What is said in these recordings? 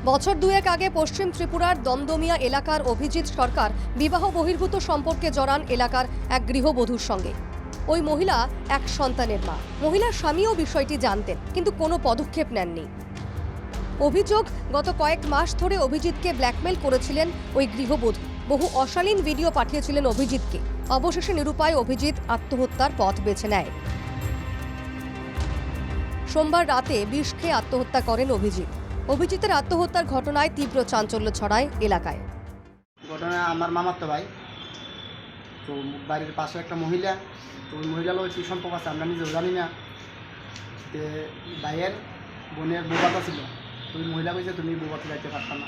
বছর দুয়েক আগে পশ্চিম ত্রিপুরার দমদমিয়া এলাকার অভিজিৎ সরকার বিবাহ বহির্ভূত সম্পর্কে জড়ান এলাকার এক গৃহবধূর সঙ্গে। ওই মহিলা এক সন্তানের মা। মহিলার স্বামীও বিষয়টি জানতেন, কিন্তু কোনো পদক্ষেপ নেননি। অভিযোগ, গত কয়েক মাস ধরে অভিজিৎকে ব্ল্যাকমেল করেছিলেন ওই গৃহবধূ। বহু অশালীন ভিডিও পাঠিয়েছিলেন অভিজিৎকে। অবশেষে নিরুপায় অভিজিৎ আত্মহত্যার পথ বেছে নেয়। সোমবার রাতে বিষ খেয়ে আত্মহত্যা করেন অভিজিৎ। অভিজিতের আত্মহত্যার ঘটনায় তীব্র চাঞ্চল্য ছড়ায় এলাকায়। ঘটনা আমার মামাতো ভাই, তো বাড়ির পাশে একটা মহিলা, তো ওই মহিলারও কি সম্পর্ক আছে আমরা নিজেও জানি না। তো ভাইয়ের বোনের বৌবাতা ছিল, তো ওই মহিলা কইছে তুমি বৌবাতে যাইতে পারতাম না।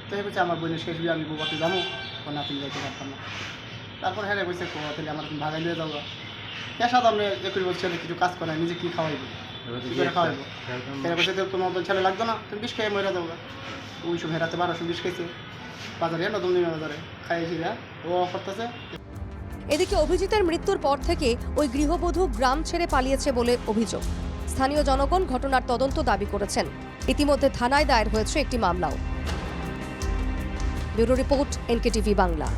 তো এই বলছে আমার বোনের শেষ বিয়ে আমি বৌবাতে যাবো, না তুমি যাইতে পারতাম না। তারপর হ্যাঁ বলছে তাহলে আমার তুমি ভাগাই দিয়ে যাবো। হ্যাঁ সাথে আপনি 21 বছর কিছু কাজ করে নিজে কী খাওয়াইবো, কী করে খাওয়াইবো। হ্যাঁ বলছে তো তোমার মতন ছেলে লাগতো না, তুমি বিষ খেয়ে মরে যাবো। ওই সব হেরাতে 1200 বিষ খেয়েছে বাজারে, নতুন বাজারে খাইয়েছি, ও করতেছে। এদিকে অভিজিতের মৃত্যুর পর থেকে ওই গৃহবধূ গ্রাম ছেড়ে পালিয়েছে বলে অভিযোগ। স্থানীয় জনগণ ঘটনার তদন্ত দাবি করেছেন। ইতিমধ্যে থানায় দায়ের হয়েছে একটি মামলাও। Bureau report, NKTV Bangla.